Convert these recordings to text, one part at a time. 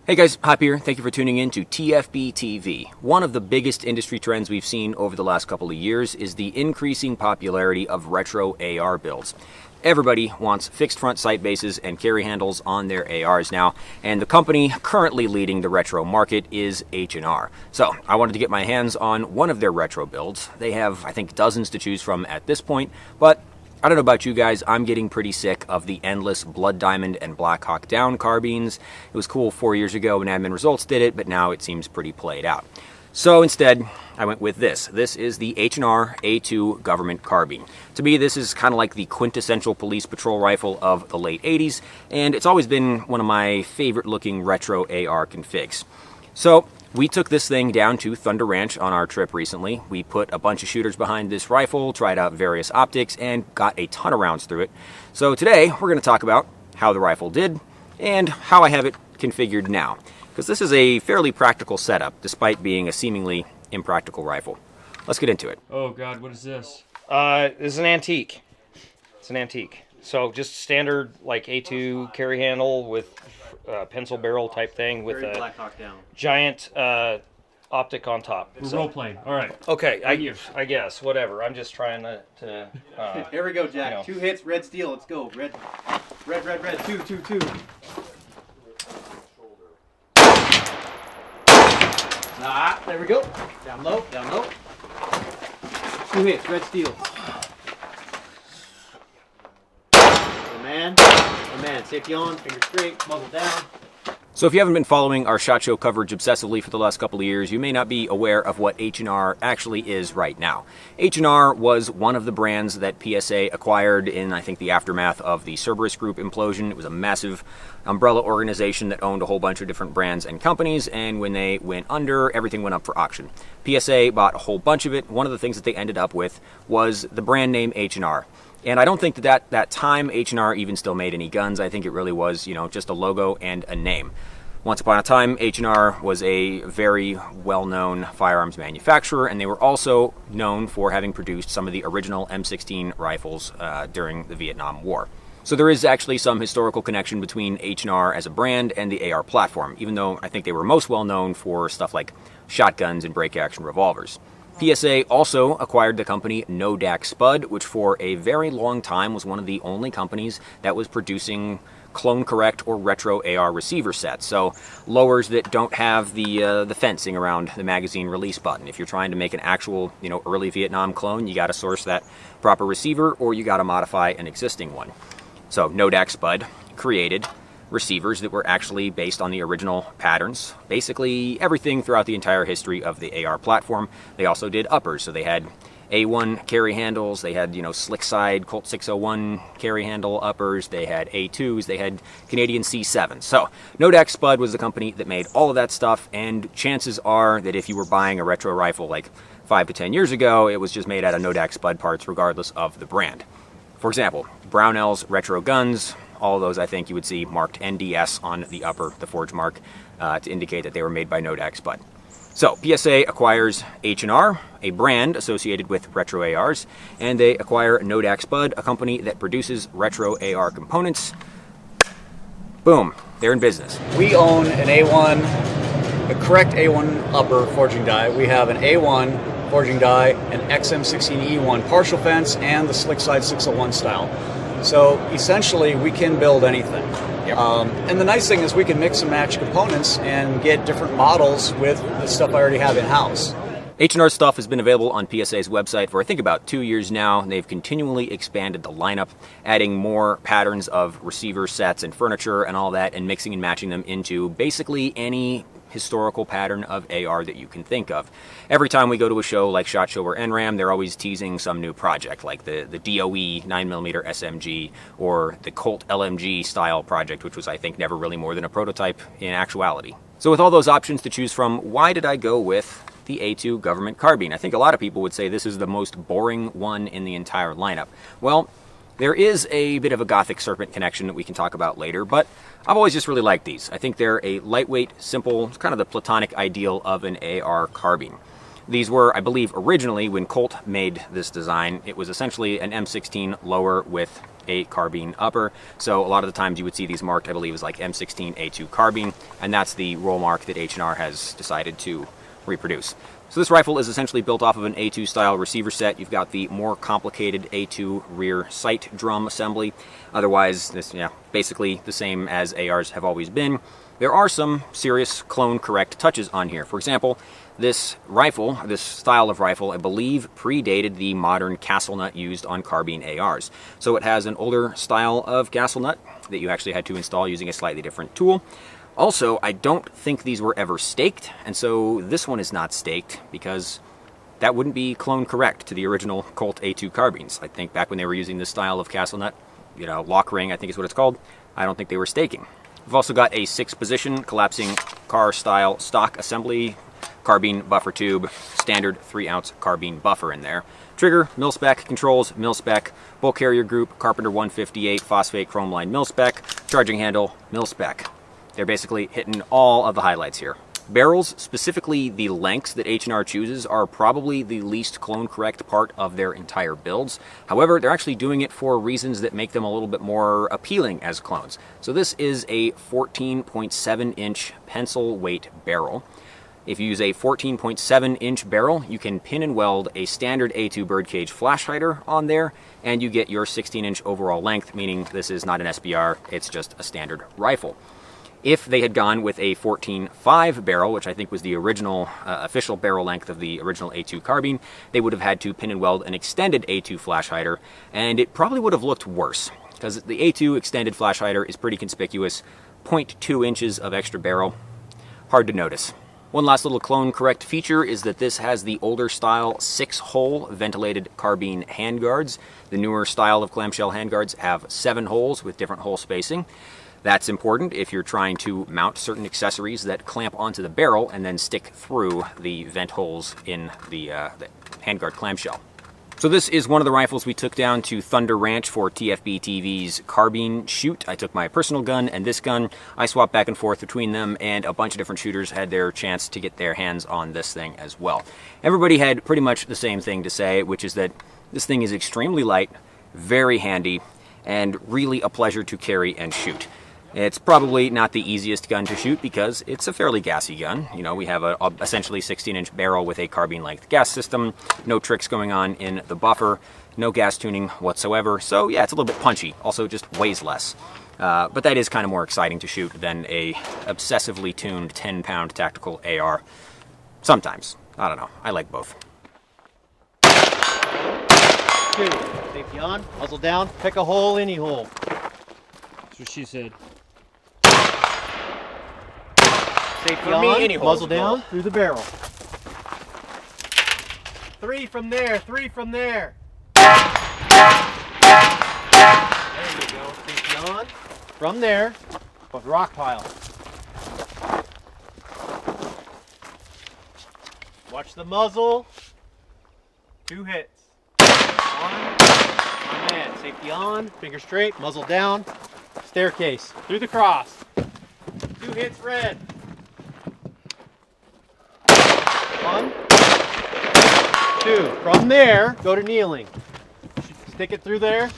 Hey guys, Hop here. Thank you for tuning in to TFBTV. One of the biggest industry trends we've seen over the last couple of years is the increasing popularity of retro AR builds. Everybody wants fixed front sight bases and carry handles on their ARs now, and the company currently leading the retro market is H&R. So I wanted to get my hands on one of their retro builds. They have, I think, dozens to choose from at this point, but I don't know about you guys, I'm getting pretty sick of the endless Blood Diamond and Black Hawk Down carbines. It was cool 4 years ago when Admin Results did it, but now it seems pretty played out. So instead, I went with this. This is the H&R A2 government carbine. To me, this is kind of like the quintessential police patrol rifle of the late 80s, and it's always been one of my favorite looking retro AR configs. So we took this thing down to Thunder Ranch on our trip recently. We put a bunch of shooters behind this rifle, tried out various optics, and got a ton of rounds through it. So today, we're going to talk about how the rifle did and how I have it configured now. Because this is a fairly practical setup, despite being a seemingly impractical rifle. Let's get into it. Oh God, what is this? This is an antique. It's an antique. So just standard like A2 carry handle with pencil barrel type thing with a Black Hawk Down. giant optic on top. We're role playing. All right. Okay, I guess whatever. I'm just trying to Here we go, Jack. You know. 2 hits, red steel. Let's go. Red. Two. Ah, there we go. Down low. 2 hits, red steel. Oh man, safety on, finger straight, muzzle down. So if you haven't been following our SHOT Show coverage obsessively for the last couple of years, you may not be aware of what H&R actually is right now. H&R was one of the brands that PSA acquired in, I think, the aftermath of the Cerberus Group implosion. It was a massive umbrella organization that owned a whole bunch of different brands and companies, and when they went under, everything went up for auction. PSA bought a whole bunch of it. One of the things that they ended up with was the brand name H&R. And I don't think that time H&R even still made any guns. I think it really was, just a logo and a name. Once upon a time, H&R was a very well-known firearms manufacturer, and they were also known for having produced some of the original M16 rifles during the Vietnam War. So there is actually some historical connection between H&R as a brand and the AR platform, even though I think they were most well-known for stuff like shotguns and break-action revolvers. PSA also acquired the company Nodak Spud, which for a very long time was one of the only companies that was producing clone correct or retro AR receiver sets. So lowers that don't have the fencing around the magazine release button. If you're trying to make an actual, early Vietnam clone, you got to source that proper receiver or you got to modify an existing one. So Nodak Spud created receivers that were actually based on the original patterns. Basically everything throughout the entire history of the AR platform. They also did uppers, so they had A1 carry handles, they had, slick side Colt 601 carry handle uppers, they had A2s, they had Canadian C7s. So Nodak Spud was the company that made all of that stuff, and chances are that if you were buying a retro rifle like 5 to 10 years ago, it was just made out of Nodak Spud parts regardless of the brand. For example, Brownell's retro guns, all of those I think you would see marked NDS on the upper, the forge mark, to indicate that they were made by Nodak Spud. So PSA acquires H&R, a brand associated with retro ARs, and they acquire Nodak Spud, a company that produces retro AR components. Boom, they're in business. We own an A1, the correct A1 upper forging die. We have an A1 forging die, an XM16E1 partial fence, and the slick side 601 style. So essentially, we can build anything. Yep. And the nice thing is we can mix and match components and get different models with the stuff I already have in-house. H&R stuff has been available on PSA's website for I think about 2 years now. They've continually expanded the lineup, adding more patterns of receiver sets and furniture and all that, and mixing and matching them into basically any historical pattern of AR that you can think of. Every time we go to a show like SHOT Show or NRAM, they're always teasing some new project, like the DOE 9mm SMG or the Colt LMG style project, which was, I think, never really more than a prototype in actuality. So with all those options to choose from, why did I go with the A2 government carbine? I think a lot of people would say this is the most boring one in the entire lineup. Well, there is a bit of a Gothic Serpent connection that we can talk about later, but I've always just really liked these. I think they're a lightweight, simple, kind of the platonic ideal of an AR carbine. These were, I believe, originally, when Colt made this design, it was essentially an M16 lower with a carbine upper. So a lot of the times you would see these marked, I believe, as like M16 A2 carbine, and that's the roll mark that H&R has decided to reproduce. So this rifle is essentially built off of an A2 style receiver set. You've got the more complicated A2 rear sight drum assembly. Otherwise, this, basically the same as ARs have always been. There are some serious clone correct touches on here. For example, this rifle, this style of rifle, I believe predated the modern castle nut used on carbine ARs. So it has an older style of castle nut that you actually had to install using a slightly different tool. Also, I don't think these were ever staked, and so this one is not staked because that wouldn't be clone correct to the original Colt A2 carbines. I think back when they were using this style of castle nut, lock ring, I think is what it's called, I don't think they were staking. We've also got a 6-position collapsing car style stock assembly, carbine buffer tube, standard 3-ounce carbine buffer in there. Trigger, mil-spec, controls, mil-spec, bolt carrier group, Carpenter 158, phosphate chrome line mil-spec, charging handle, mil-spec. They're basically hitting all of the highlights here. Barrels, specifically the lengths that H&R chooses, are probably the least clone correct part of their entire builds. However, they're actually doing it for reasons that make them a little bit more appealing as clones. So this is a 14.7-inch pencil weight barrel. If you use a 14.7-inch barrel, you can pin and weld a standard A2 birdcage flash hider on there, and you get your 16-inch overall length, meaning this is not an SBR, it's just a standard rifle. If they had gone with a 14.5 barrel, which I think was the original official barrel length of the original A2 carbine, they would have had to pin and weld an extended A2 flash hider, and it probably would have looked worse, because the A2 extended flash hider is pretty conspicuous. 0.2 inches of extra barrel, hard to notice. One last little clone correct feature is that this has the older style 6-hole ventilated carbine handguards. The newer style of clamshell handguards have 7 holes with different hole spacing. That's important if you're trying to mount certain accessories that clamp onto the barrel and then stick through the vent holes in the handguard clamshell. So this is one of the rifles we took down to Thunder Ranch for TFBTV's carbine shoot. I took my personal gun and this gun. I swapped back and forth between them, and a bunch of different shooters had their chance to get their hands on this thing as well. Everybody had pretty much the same thing to say, which is that this thing is extremely light, very handy, and really a pleasure to carry and shoot. It's probably not the easiest gun to shoot because it's a fairly gassy gun. We have a essentially 16-inch barrel with a carbine-length gas system, no tricks going on in the buffer, no gas tuning whatsoever. So yeah, it's a little bit punchy. Also, just weighs less. But that is kind of more exciting to shoot than a obsessively tuned 10-pound tactical AR. Sometimes. I don't know. I like both. 2, safety on, muzzle down, pick a hole, any hole. That's what she said. Safety For on, me, any hole's muzzle a goal. down, through the barrel. 3 from there, 3 from there. There you go, safety on. From there, with rock pile. Watch the muzzle. 2 hits. 1, my man, safety on, finger straight, muzzle down, staircase, through the cross. 2 hits red. 1, 2. From there, go to kneeling. Stick it through there.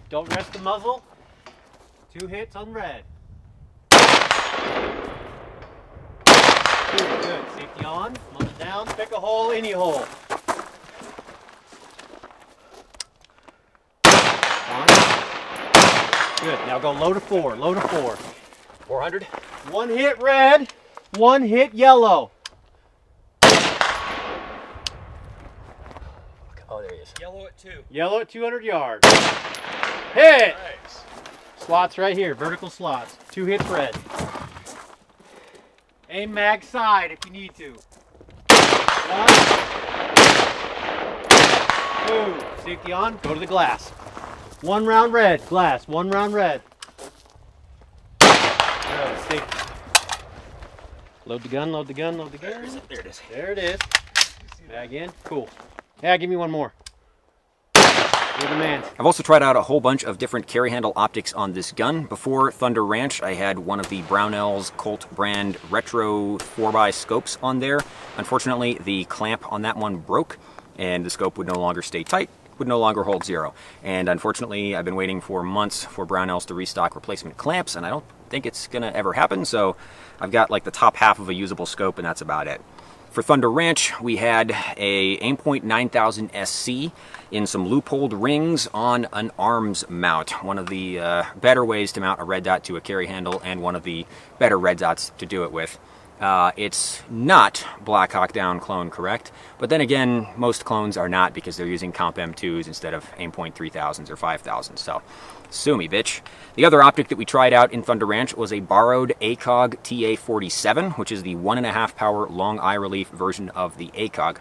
Don't rest the muzzle. 2 hits on red. 2, good. Safety on. Muzzle down. Pick a hole, any hole. 1. Good. Now go low to 4. Low to 4. 400? 1 hit red. 1 hit yellow. Oh, there he is. Yellow at 2. Yellow at 200 yards. Hit! Nice. Slots right here, vertical slots. 2 hits red. Aim mag side if you need to. 1, 2. Safety on, go to the glass. 1 round red, glass, 1 round red. Good, safety. Load the gun, load the gun, load the gun. There it is. There it is. Mag in, cool. Yeah, give me 1 more. You're the man. I've also tried out a whole bunch of different carry handle optics on this gun. Before Thunder Ranch, I had one of the Brownell's Colt brand retro 4x scopes on there. Unfortunately, the clamp on that one broke, and the scope would no longer stay tight, would no longer hold zero. And unfortunately, I've been waiting for months for Brownell's to restock replacement clamps, and I don't think it's gonna ever happen, so I've got like the top half of a usable scope, and that's about it. For Thunder Ranch, we had a Aimpoint 9000 SC in some loopholed rings on an arms mount. One of the better ways to mount a red dot to a carry handle, and one of the better red dots to do it with. It's not Black Hawk Down clone correct, but then again, most clones are not because they're using Comp M2s instead of Aimpoint 3000s or 5000s, so sue me, bitch. The other optic that we tried out in Thunder Ranch was a borrowed ACOG TA47, which is the 1.5 power long eye relief version of the ACOG.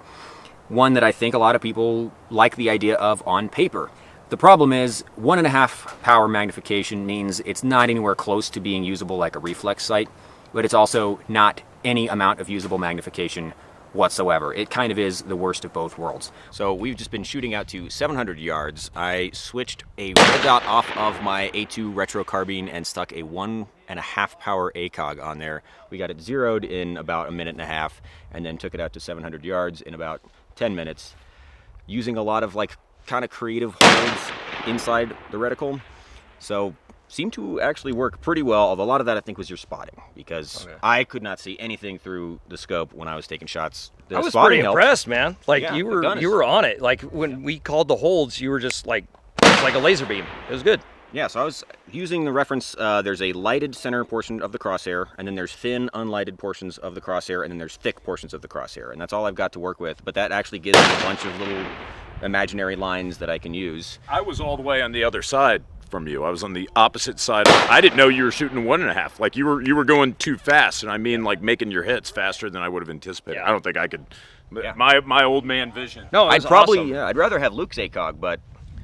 One that I think a lot of people like the idea of on paper. The problem is 1.5 power magnification means it's not anywhere close to being usable like a reflex sight, but it's also not any amount of usable magnification whatsoever. It kind of is the worst of both worlds. So we've just been shooting out to 700 yards. I switched a red dot off of my A2 retro carbine and stuck a 1.5 power ACOG on there. We got it zeroed in about a minute and a half, and then took it out to 700 yards in about 10 minutes, using a lot of like kind of creative holds inside the reticle. So seemed to actually work pretty well, although a lot of that I think was your spotting, because I could not see anything through the scope when I was taking shots. I was pretty impressed, man. Like, yeah, you were on it. Like when we called the holds, you were just like a laser beam. It was good. Yeah, so I was using the reference, there's a lighted center portion of the crosshair, and then there's thin, unlighted portions of the crosshair, and then there's thick portions of the crosshair, and that's all I've got to work with, but that actually gives me a bunch of little imaginary lines that I can use. I was all the way on the other side from you. I was on the opposite side. I didn't know you were shooting 1.5. Like you were going too fast, and I mean like making your hits faster than I would have anticipated. Yeah. I don't think I could. Yeah. My old man vision. No, I'd probably awesome. I'd rather have Luke's ACOG, but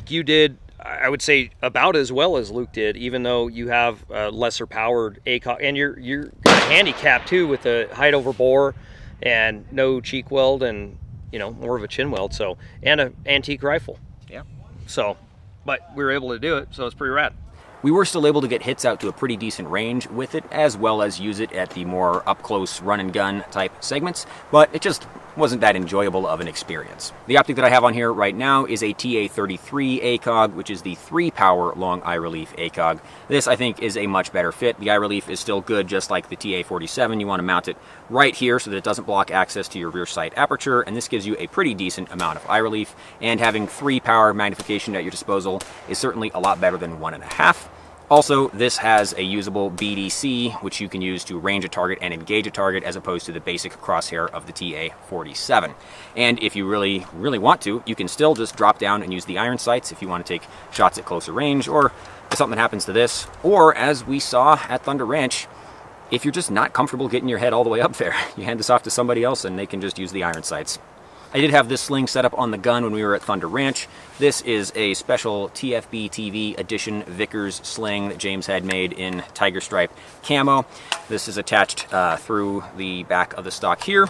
you did, I would say, about as well as Luke did, even though you have a lesser powered ACOG, and you're handicapped too with the height over bore and no cheek weld, and more of a chin weld, so, and an antique rifle. Yeah. So, but we were able to do it, so it's pretty rad. We were still able to get hits out to a pretty decent range with it, as well as use it at the more up-close run-and-gun type segments, but it just wasn't that enjoyable of an experience. The optic that I have on here right now is a TA33 ACOG, which is the 3-power long eye relief ACOG. This, I think, is a much better fit. The eye relief is still good, just like the TA47. You want to mount it right here so that it doesn't block access to your rear sight aperture, and this gives you a pretty decent amount of eye relief, and having 3-power magnification at your disposal is certainly a lot better than 1.5. Also, this has a usable BDC, which you can use to range a target and engage a target, as opposed to the basic crosshair of the TA47. And if you really, really want to, you can still just drop down and use the iron sights if you want to take shots at closer range, or if something happens to this, or as we saw at Thunder Ranch, if you're just not comfortable getting your head all the way up there, you hand this off to somebody else and they can just use the iron sights. I did have this sling set up on the gun when we were at Thunder Ranch. This is a special TFBTV edition Vickers sling that James had made in tiger stripe camo. This is attached through the back of the stock here,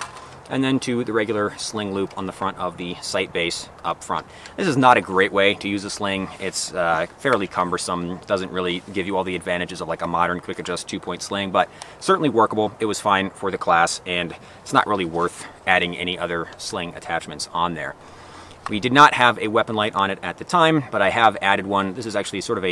and then to the regular sling loop on the front of the sight base up front. This is not a great way to use a sling. It's fairly cumbersome, doesn't really give you all the advantages of like a modern quick adjust 2-point sling, but certainly workable. It was fine for the class, and it's not really worth adding any other sling attachments on there. We did not have a weapon light on it at the time, but I have added one. This is actually sort of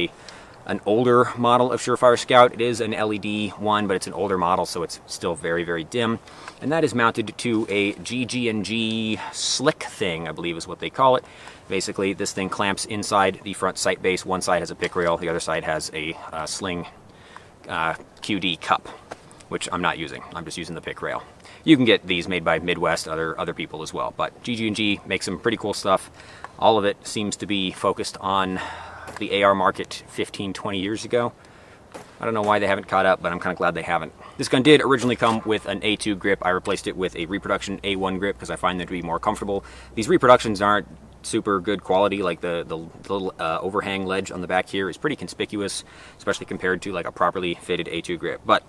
an older model of Surefire Scout. It is an LED one, but it's an older model, so it's still very, very dim. And that is mounted to a GG&G slick thing, I believe is what they call it. Basically, this thing clamps inside the front sight base. One side has a pick rail, the other side has a sling QD cup, which I'm not using. I'm just using the pick rail. You can get these made by Midwest, other people as well, but GG&G makes some pretty cool stuff. All of it seems to be focused on the AR market 15, 20 years ago. I don't know why they haven't caught up, but I'm kind of glad they haven't. This gun did originally come with an A2 grip. I replaced it with a reproduction A1 grip because I find them to be more comfortable. These reproductions aren't super good quality. Like the little overhang ledge on the back here is pretty conspicuous, especially compared to like a properly fitted A2 grip. But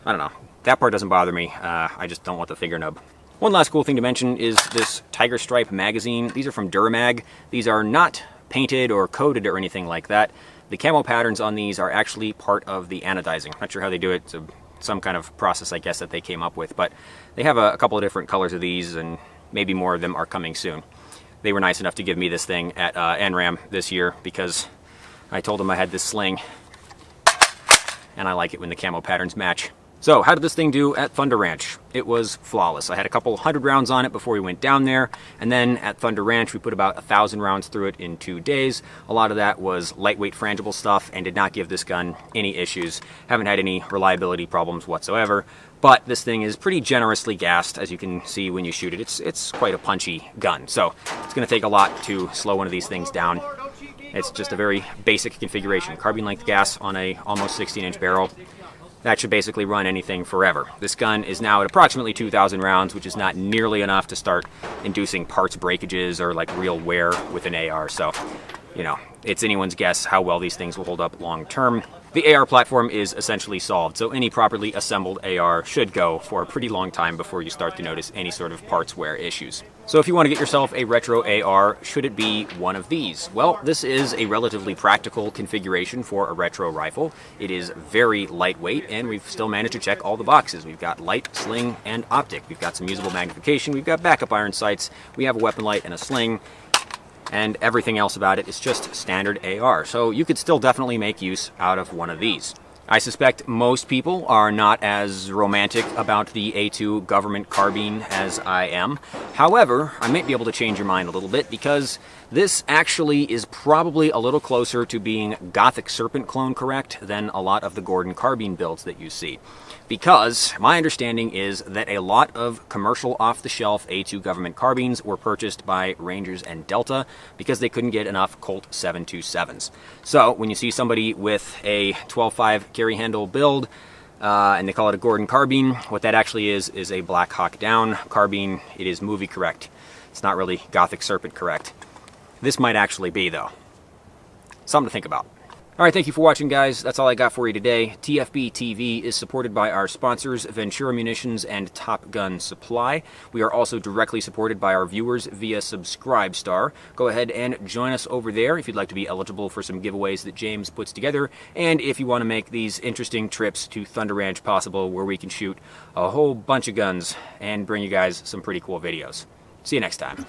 I don't know. That part doesn't bother me. I just don't want the finger nub. One last cool thing to mention is this Tiger Stripe magazine. These are from Duramag. These are not painted or coated or anything like that. The camo patterns on these are actually part of the anodizing. Not sure how they do it. It's some kind of process, I guess, that they came up with, but they have a couple of different colors of these, and maybe more of them are coming soon. They were nice enough to give me this thing at NRAM this year because I told them I had this sling, and I like it when the camo patterns match. So how did this thing do at Thunder Ranch? It was flawless. I had a couple 100 rounds on it before we went down there, and then at Thunder Ranch we put about 1,000 rounds through it in 2 days. A lot of that was lightweight frangible stuff and did not give this gun any issues. Haven't had any reliability problems whatsoever. But this thing is pretty generously gassed, as you can see when you shoot it. It's quite a punchy gun, so it's going to take a lot to slow one of these things down. It's just a very basic configuration. Carbine length gas on a almost 16-inch barrel. That should basically run anything forever. This gun is now at approximately 2,000 rounds, which is not nearly enough to start inducing parts breakages or like real wear with an AR. So, you know, it's anyone's guess how well these things will hold up long term. The AR platform is essentially solved, so any properly assembled AR should go for a pretty long time before you start to notice any sort of parts wear issues. So if you want to get yourself a retro AR, should it be one of these? Well, this is a relatively practical configuration for a retro rifle. It is very lightweight, and we've still managed to check all the boxes. We've got light, sling, and optic. We've got some usable magnification. We've got backup iron sights. We have a weapon light and a sling. And everything else about it is just standard AR. So you could still definitely make use out of one of these. I suspect most people are not as romantic about the A2 government carbine as I am. However, I might be able to change your mind a little bit because this actually is probably a little closer to being Gothic Serpent clone correct than a lot of the Gordon carbine builds that you see. Because my understanding is that a lot of commercial off-the-shelf A2 government carbines were purchased by Rangers and Delta because they couldn't get enough Colt 727s. So when you see somebody with a 12.5 carry handle build, and they call it a Gordon carbine, what that actually is a Black Hawk Down carbine. It is movie correct. It's not really Gothic Serpent correct. This might actually be, though. Something to think about. All right, thank you for watching, guys. That's all I got for you today. TFB TV is supported by our sponsors, Ventura Munitions and Top Gun Supply. We are also directly supported by our viewers via Subscribestar. Go ahead and join us over there if you'd like to be eligible for some giveaways that James puts together, and if you want to make these interesting trips to Thunder Ranch possible, where we can shoot a whole bunch of guns and bring you guys some pretty cool videos. See you next time.